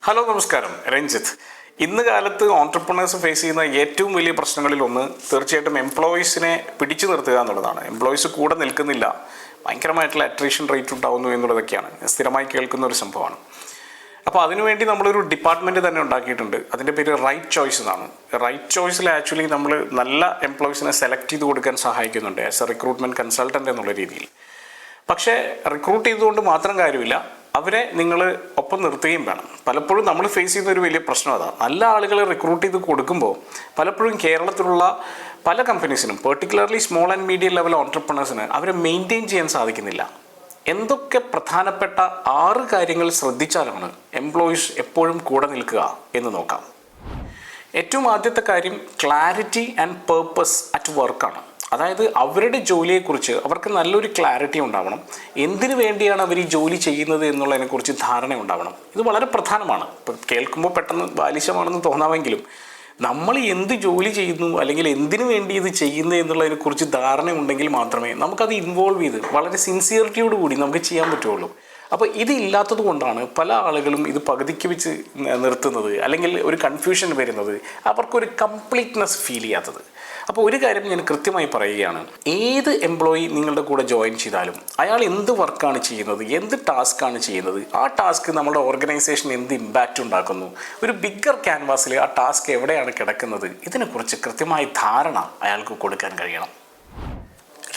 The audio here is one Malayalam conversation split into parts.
ഹലോ നമസ്കാരം, രഞ്ജിത്ത്. ഇന്ന് കാലത്ത് ഓൺട്രപ്രണേഴ്സ് ഫേസ് ചെയ്യുന്ന ഏറ്റവും വലിയ പ്രശ്നങ്ങളിലൊന്ന് തീർച്ചയായിട്ടും എംപ്ലോയീസിനെ പിടിച്ചു നിർത്തുക എന്നുള്ളതാണ്. എംപ്ലോയീസ് കൂടെ നിൽക്കുന്നില്ല, ഭയങ്കരമായിട്ടുള്ള അട്രീഷൻ റേറ്റ് ഉണ്ടാകുന്നു എന്നുള്ളതൊക്കെയാണ് സ്ഥിരമായി കേൾക്കുന്ന ഒരു സംഭവമാണ്. അപ്പോൾ അതിനുവേണ്ടി നമ്മളൊരു ഡിപ്പാർട്ട്മെൻറ്റ് തന്നെ ഉണ്ടാക്കിയിട്ടുണ്ട്. അതിൻ്റെ പേര് റൈറ്റ് ചോയ്സ് എന്നാണ്. റൈറ്റ് ചോയ്സിൽ ആക്ച്വലി നമ്മൾ നല്ല എംപ്ലോയീസിനെ സെലക്ട് ചെയ്ത് കൊടുക്കാൻ സഹായിക്കുന്നുണ്ട് ആസ് എ റിക്രൂട്ട്മെൻറ്റ് കൺസൾട്ടൻ്റ് എന്നുള്ള രീതിയിൽ. പക്ഷേ റിക്രൂട്ട് ചെയ്തുകൊണ്ട് മാത്രം കാര്യമില്ല, അവരെ നിങ്ങൾ ഒപ്പം നിർത്തുകയും വേണം. പലപ്പോഴും നമ്മൾ ഫേസ് ചെയ്യുന്ന ഒരു വലിയ പ്രശ്നം അതാണ്. നല്ല ആളുകളെ റിക്രൂട്ട് ചെയ്ത് കൊടുക്കുമ്പോൾ പലപ്പോഴും കേരളത്തിലുള്ള പല കമ്പനീസിനും, particularly small and medium level ഓൺട്രപ്രണേഴ്സിന് അവരെ മെയിൻറ്റെയിൻ ചെയ്യാൻ സാധിക്കുന്നില്ല. എന്തൊക്കെ പ്രധാനപ്പെട്ട 6 കാര്യങ്ങൾ ശ്രദ്ധിച്ചാലാണ് എംപ്ലോയീസ് എപ്പോഴും കൂടെ നിൽക്കുക എന്ന് നോക്കാം. ഏറ്റവും ആദ്യത്തെ കാര്യം ക്ലാരിറ്റി ആൻഡ് പേർപ്പസ് അറ്റ് വർക്കാണ്. അതായത് അവരുടെ ജോലിയെക്കുറിച്ച് അവർക്ക് നല്ലൊരു ക്ലാരിറ്റി ഉണ്ടാവണം. എന്തിനു വേണ്ടിയാണ് അവർ ഈ ജോലി ചെയ്യുന്നത് എന്നുള്ളതിനെക്കുറിച്ച് ധാരണ ഉണ്ടാവണം. ഇത് വളരെ പ്രധാനമാണ്. ഇപ്പം കേൾക്കുമ്പോൾ പെട്ടെന്ന് ബാലിശമാണെന്ന് തോന്നാമെങ്കിലും നമ്മൾ എന്ത് ജോലി ചെയ്യുന്നു അല്ലെങ്കിൽ എന്തിനു വേണ്ടി ഇത് ചെയ്യുന്നത് എന്നുള്ളതിനെക്കുറിച്ച് ധാരണ ഉണ്ടെങ്കിൽ മാത്രമേ നമുക്കത് ഇൻവോൾവ് ചെയ്ത് വളരെ സിൻസിയറിറ്റിയോട് കൂടി നമുക്ക് ചെയ്യാൻ പറ്റുള്ളൂ. അപ്പോൾ ഇതില്ലാത്തത് കൊണ്ടാണ് പല ആളുകളും ഇത് പകുതിക്ക് വെച്ച് നിർത്തുന്നത്, അല്ലെങ്കിൽ ഒരു കൺഫ്യൂഷൻ വരുന്നത്, അവർക്കൊരു കംപ്ലീറ്റ്നെസ് ഫീൽ ചെയ്യാത്തത്. അപ്പോൾ ഒരു കാര്യം ഞാൻ കൃത്യമായി പറയുകയാണ്, ഏത് എംപ്ലോയി നിങ്ങളുടെ കൂടെ ജോയിൻ ചെയ്താലും അയാൾ എന്ത് വർക്കാണ് ചെയ്യുന്നത്, എന്ത് ടാസ്ക്കാണ് ചെയ്യുന്നത്, ആ ടാസ്ക് നമ്മുടെ ഓർഗനൈസേഷൻ എന്ത് ഇമ്പാക്റ്റ് ഉണ്ടാക്കുന്നു, ഒരു ബിഗ്ഗർ ക്യാൻവാസിൽ ആ ടാസ്ക് എവിടെയാണ് കിടക്കുന്നത്, ഇതിനെക്കുറിച്ച് കൃത്യമായി ധാരണ അയാൾക്ക് കൊടുക്കാൻ കഴിയണം.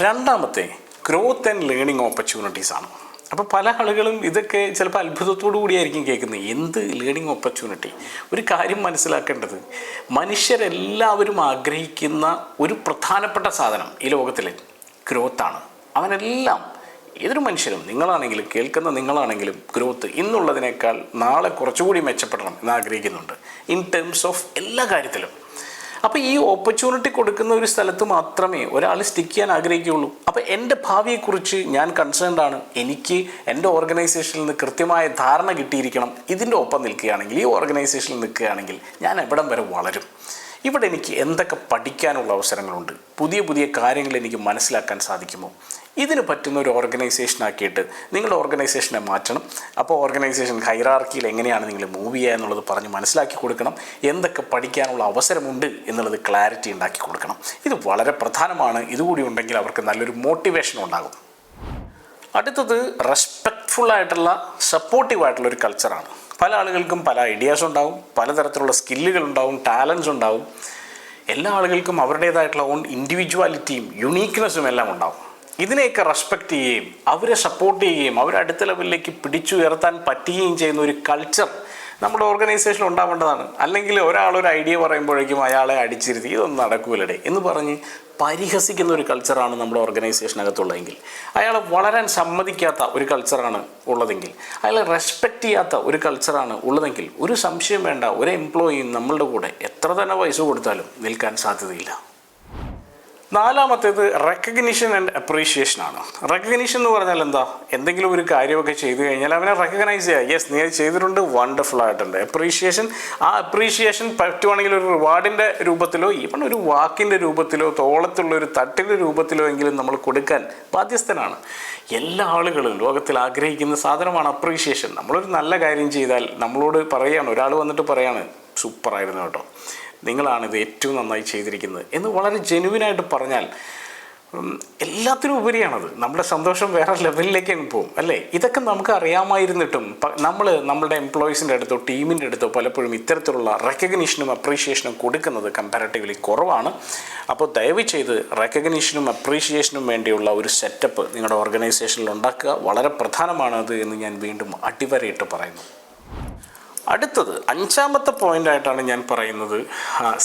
രണ്ടാമത്തെ ഗ്രോത്ത് ആൻഡ് ലേണിംഗ് ഓപ്പർച്യൂണിറ്റീസ് ആണ്. അപ്പോൾ പല ആളുകളും ഇതൊക്കെ ചിലപ്പോൾ അത്ഭുതത്തോടു കൂടിയായിരിക്കും കേൾക്കുന്നത്. എന്ത് ലേണിംഗ് ഓപ്പർച്യൂണിറ്റി? ഒരു കാര്യം മനസ്സിലാക്കേണ്ടത്, മനുഷ്യരെല്ലാവരും ആഗ്രഹിക്കുന്ന ഒരു പ്രധാനപ്പെട്ട സാധനം ഈ ലോകത്തിലെ ഗ്രോത്താണ്. അവനെല്ലാം, ഏതൊരു മനുഷ്യരും, നിങ്ങളാണെങ്കിലും കേൾക്കുന്ന നിങ്ങളാണെങ്കിലും ഗ്രോത്ത് ഇന്നുള്ളതിനേക്കാൾ നാളെ കുറച്ചുകൂടി മെച്ചപ്പെടണം എന്ന് ആഗ്രഹിക്കുന്നുണ്ട്, ഇൻ ടേംസ് ഓഫ് എല്ലാ കാര്യത്തിലും. അപ്പോൾ ഈ ഓപ്പർച്യൂണിറ്റി കൊടുക്കുന്ന ഒരു സ്ഥലത്ത് മാത്രമേ ഒരാൾ സ്റ്റിക്ക് ചെയ്യാൻ ആഗ്രഹിക്കുകയുള്ളൂ. അപ്പോൾ എൻ്റെ ഭാവിയെക്കുറിച്ച് ഞാൻ കൺസേൺഡ് ആണ്, എനിക്ക് എൻ്റെ ഓർഗനൈസേഷനിൽ നിന്ന് കൃത്യമായ ധാരണ കിട്ടിയിരിക്കണം. ഇതിൻ്റെ ഒപ്പം നിൽക്കുകയാണെങ്കിൽ, ഈ ഓർഗനൈസേഷനിൽ നിൽക്കുകയാണെങ്കിൽ ഞാൻ എവിടം വരെ വളരും, ഇവിടെ എനിക്ക് എന്തൊക്കെ പഠിക്കാനുള്ള അവസരങ്ങളുണ്ട്, പുതിയ പുതിയ കാര്യങ്ങൾ എനിക്ക് മനസ്സിലാക്കാൻ സാധിക്കുമോ, ഇതിന് പറ്റുന്ന ഒരു ഓർഗനൈസേഷനാക്കിയിട്ട് നിങ്ങളുടെ ഓർഗനൈസേഷനെ മാറ്റണം. അപ്പോൾ ഓർഗനൈസേഷൻ ഹൈറാർക്കിയിൽ എങ്ങനെയാണ് നിങ്ങൾ മൂവ് ചെയ്യുക എന്നുള്ളത് പറഞ്ഞ് മനസ്സിലാക്കി കൊടുക്കണം. എന്തൊക്കെ പഠിക്കാനുള്ള അവസരമുണ്ട് എന്നുള്ളത് ക്ലാരിറ്റി ഉണ്ടാക്കി കൊടുക്കണം. ഇത് വളരെ പ്രധാനമാണ്. ഇതുകൂടി ഉണ്ടെങ്കിൽ അവർക്ക് നല്ലൊരു മോട്ടിവേഷൻ ഉണ്ടാകും. അടുത്തത് റെസ്പെക്റ്റ്ഫുള്ളായിട്ടുള്ള സപ്പോർട്ടീവായിട്ടുള്ളൊരു കൾച്ചറാണ്. പല ആളുകൾക്കും പല ഐഡിയാസ് ഉണ്ടാവും, പലതരത്തിലുള്ള സ്കില്ലുകൾ ഉണ്ടാവും, ടാലൻസ് ഉണ്ടാവും. എല്ലാ ആളുകൾക്കും അവരുടേതായിട്ടുള്ള ഓൺ ഇൻഡിവിജ്വാലിറ്റിയും യുണീക്ക്നെസ്സും എല്ലാം ഉണ്ടാവും. ഇതിനെയൊക്കെ റെസ്പെക്റ്റ് ചെയ്യുകയും അവരെ സപ്പോർട്ട് ചെയ്യുകയും അവരെ അടുത്ത ലെവലിലേക്ക് പിടിച്ചുയർത്താൻ പറ്റുകയും ചെയ്യുന്ന ഒരു കൾച്ചർ നമ്മുടെ ഓർഗനൈസേഷൻ ഉണ്ടാവേണ്ടതാണ്. അല്ലെങ്കിൽ ഒരാളൊരു ഐഡിയ പറയുമ്പോഴേക്കും അയാളെ അടിച്ചിരുത്തി ഇതൊന്നും നടക്കൂലടെ എന്ന് പറഞ്ഞ് പരിഹസിക്കുന്ന ഒരു കൾച്ചറാണ് നമ്മുടെ ഓർഗനൈസേഷനകത്തുള്ളതെങ്കിൽ, അയാളെ വളരാൻ സമ്മതിക്കാത്ത ഒരു കൾച്ചറാണ് ഉള്ളതെങ്കിൽ, അയാളെ റെസ്പെക്റ്റ് ചെയ്യാത്ത ഒരു കൾച്ചറാണ് ഉള്ളതെങ്കിൽ, ഒരു സംശയം വേണ്ട, ഒരു എംപ്ലോയിയും നമ്മളുടെ കൂടെ എത്ര തന്നെ പൈസ കൊടുത്താലും നിൽക്കാൻ സാധ്യതയില്ല. നാലാമത്തേത് റെക്കഗ്നിഷൻ ആൻഡ് അപ്രീഷിയേഷനാണ്. റെക്കഗ്നിഷൻ എന്ന് പറഞ്ഞാൽ എന്താ? എന്തെങ്കിലും ഒരു കാര്യമൊക്കെ ചെയ്തു കഴിഞ്ഞാൽ അവനെ റെക്കഗ്നൈസ് ചെയ്യുക. യെസ്, നീ ചെയ്തിട്ടുണ്ട്, വണ്ടർഫുൾ ആയിട്ടുണ്ട്. അപ്രീഷിയേഷൻ, ആ അപ്രീഷിയേഷൻ പറ്റുവാണെങ്കിൽ ഒരു റിവാർഡിൻ്റെ രൂപത്തിലോ ഈവൺ ഒരു വാക്കിൻ്റെ രൂപത്തിലോ തോളത്തുള്ള ഒരു തട്ടിൻ്റെ രൂപത്തിലോ എങ്കിലും നമ്മൾ കൊടുക്കാൻ ബാധ്യസ്ഥനാണ്. എല്ലാ ആളുകളും ലോകത്തിൽ ആഗ്രഹിക്കുന്ന സാധനമാണ് അപ്രീഷിയേഷൻ. നമ്മളൊരു നല്ല കാര്യം ചെയ്താൽ നമ്മളോട് പറയുകയാണ്, ഒരാൾ വന്നിട്ട് പറയാണ് സൂപ്പറായിരുന്നു കേട്ടോ, നിങ്ങളാണിത് ഏറ്റവും നന്നായി ചെയ്തിരിക്കുന്നത് എന്ന് വളരെ ജെനുവിനായിട്ട് പറഞ്ഞാൽ എല്ലാത്തിനും ഉപരിയാണത്. നമ്മുടെ സന്തോഷം വേറെ ലെവലിലേക്ക് അങ്ങ് പോകും, അല്ലേ? ഇതൊക്കെ നമുക്ക് അറിയാമായിരുന്നിട്ടും നമ്മളുടെ എംപ്ലോയീസിൻ്റെ അടുത്തോ ടീമിൻ്റെ അടുത്തോ പലപ്പോഴും ഇത്തരത്തിലുള്ള റെക്കഗ്നീഷനും അപ്രീഷിയേഷനും കൊടുക്കുന്നത് കമ്പാരിറ്റീവ്ലി കുറവാണ്. അപ്പോൾ ദയവ് ചെയ്ത് റെക്കഗ്നീഷനും അപ്രീഷിയേഷനും വേണ്ടിയുള്ള ഒരു സെറ്റപ്പ് നിങ്ങളുടെ ഓർഗനൈസേഷനിൽ ഉണ്ടാക്കുക. വളരെ പ്രധാനമാണത് എന്ന് ഞാൻ വീണ്ടും അടിവരയിട്ട് പറയുന്നു. അടുത്തത് 5ാമത്തെ പോയിൻ്റായിട്ടാണ് ഞാൻ പറയുന്നത്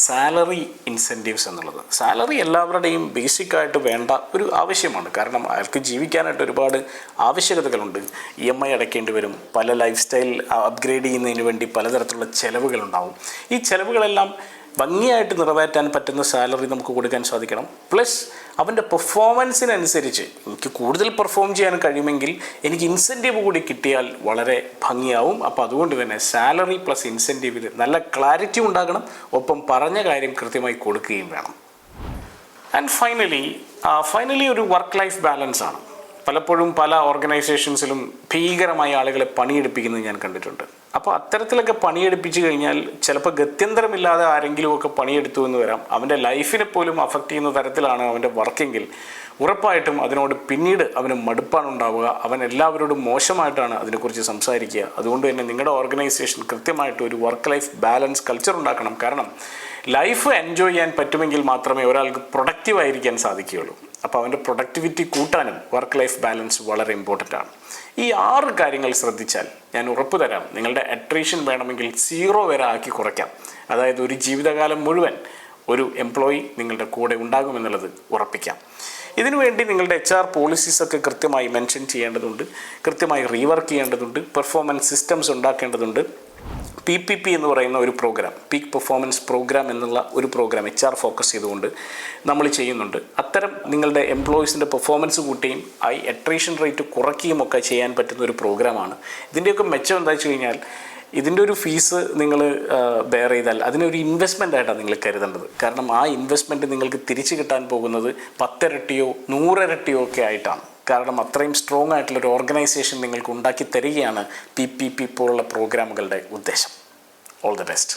സാലറി ഇൻസെൻറ്റീവ്സ് എന്നുള്ളത്. സാലറി എല്ലാവരുടെയും ബേസിക്കായിട്ട് വേണ്ട ഒരു ആവശ്യമാണ്. കാരണം അയാൾക്ക് ജീവിക്കാനായിട്ട് ഒരുപാട് ആവശ്യകതകളുണ്ട്. EMI അടയ്ക്കേണ്ടി വരും, പല ലൈഫ് സ്റ്റൈൽ അപ്ഗ്രേഡ് ചെയ്യുന്നതിന് വേണ്ടി പലതരത്തിലുള്ള ചിലവുകളുണ്ടാവും. ഈ ചിലവുകളെല്ലാം ഭംഗിയായിട്ട് നിറവേറ്റാൻ പറ്റുന്ന സാലറി നമുക്ക് കൊടുക്കാൻ സാധിക്കണം. പ്ലസ് അവൻ്റെ പെർഫോമൻസിനനുസരിച്ച് എനിക്ക് കൂടുതൽ പെർഫോം ചെയ്യാൻ കഴിയുമെങ്കിൽ എനിക്ക് ഇൻസെൻറ്റീവ് കൂടി കിട്ടിയാൽ വളരെ ഭംഗിയാവും. അപ്പോൾ അതുകൊണ്ട് തന്നെ സാലറി പ്ലസ് ഇൻസെൻറ്റീവിൽ നല്ല ക്ലാരിറ്റി ഉണ്ടാകണം. ഒപ്പം പറഞ്ഞ കാര്യം കൃത്യമായി കൊടുക്കുകയും വേണം. ആൻഡ് ഫൈനലി ഒരു വർക്ക് ലൈഫ് ബാലൻസ് ആണ്. പലപ്പോഴും പല ഓർഗനൈസേഷൻസിലും ഭീകരമായ ആളുകളെ പണിയെടുപ്പിക്കുന്നത് ഞാൻ കണ്ടിട്ടുണ്ട്. അപ്പോൾ അത്തരത്തിലൊക്കെ പണിയെടുപ്പിച്ച് കഴിഞ്ഞാൽ ചിലപ്പോൾ ഗത്യന്തരമില്ലാതെ ആരെങ്കിലുമൊക്കെ പണിയെടുത്തു എന്ന് വരാം. അവൻ്റെ ലൈഫിനെ പോലും അഫക്റ്റ് ചെയ്യുന്ന തരത്തിലാണ് അവൻ്റെ വർക്കെങ്കിൽ ഉറപ്പായിട്ടും അതിനോട് പിന്നീട് അവന് മടുപ്പാണ് ഉണ്ടാവുക. അവൻ എല്ലാവരോടും മോശമായിട്ടാണ് അതിനെക്കുറിച്ച് സംസാരിക്കുക. അതുകൊണ്ട് തന്നെ നിങ്ങളുടെ ഓർഗനൈസേഷൻ കൃത്യമായിട്ട് ഒരു വർക്ക് ലൈഫ് ബാലൻസ് കൾച്ചർ ഉണ്ടാക്കണം. കാരണം ലൈഫ് എൻജോയ് ചെയ്യാൻ പറ്റുമെങ്കിൽ മാത്രമേ ഒരാൾക്ക് പ്രൊഡക്റ്റീവായിരിക്കാൻ സാധിക്കുകയുള്ളൂ. അപ്പോൾ അവൻ്റെ പ്രൊഡക്ടിവിറ്റി കൂട്ടാനും വർക്ക് ലൈഫ് ബാലൻസ് വളരെ ഇമ്പോർട്ടൻ്റ് ആണ്. ഈ 6 കാര്യങ്ങൾ ശ്രദ്ധിച്ചാൽ ഞാൻ ഉറപ്പ് തരാം, നിങ്ങളുടെ അട്രീഷൻ വേണമെങ്കിൽ 0 വരെ ആക്കി കുറയ്ക്കാം. അതായത് ഒരു ജീവിതകാലം മുഴുവൻ ഒരു എംപ്ലോയി നിങ്ങളുടെ കൂടെ ഉണ്ടാകുമെന്നുള്ളത് ഉറപ്പിക്കാം. ഇതിനുവേണ്ടി നിങ്ങളുടെ HR പോളിസീസൊക്കെ കൃത്യമായി മെൻഷൻ ചെയ്യേണ്ടതുണ്ട്, കൃത്യമായി റീവർക്ക് ചെയ്യേണ്ടതുണ്ട്, പെർഫോമൻസ് സിസ്റ്റംസ് ഉണ്ടാക്കേണ്ടതുണ്ട്. PPP എന്ന് പറയുന്ന ഒരു പ്രോഗ്രാം, പീക്ക് പെർഫോമൻസ് പ്രോഗ്രാം എന്നുള്ള ഒരു പ്രോഗ്രാം HR ഫോക്കസ് ചെയ്തുകൊണ്ട് നമ്മൾ ചെയ്യുന്നുണ്ട്. അത്തരം നിങ്ങളുടെ എംപ്ലോയീസിൻ്റെ പെർഫോമൻസ് കൂട്ടുകയും അട്രീഷൻ റേറ്റ് കുറയ്ക്കുകയും ഒക്കെ ചെയ്യാൻ പറ്റുന്ന ഒരു പ്രോഗ്രാമാണ്. ഇതിൻ്റെയൊക്കെ മെച്ചം എന്താ വെച്ച് കഴിഞ്ഞാൽ, ഇതിൻ്റെ ഒരു ഫീസ് നിങ്ങൾ ബെയർ ചെയ്താൽ അതിനൊരു ഇൻവെസ്റ്റ്മെൻ്റ് ആയിട്ടാണ് നിങ്ങൾ കരുതേണ്ടത്. കാരണം ആ ഇൻവെസ്റ്റ്മെൻറ്റ് നിങ്ങൾക്ക് തിരിച്ചു കിട്ടാൻ പോകുന്നത് 10 ഇരട്ടിയോ 100 ഇരട്ടിയോ ഒക്കെ ആയിട്ടാണ്. കാരണം അത്രയും സ്ട്രോങ് ആയിട്ടുള്ളൊരു ഓർഗനൈസേഷൻ നിങ്ങൾക്ക് ഉണ്ടാക്കി തരികയാണ് PPP പോലുള്ള പ്രോഗ്രാമുകളുടെ ഉദ്ദേശം. All the best.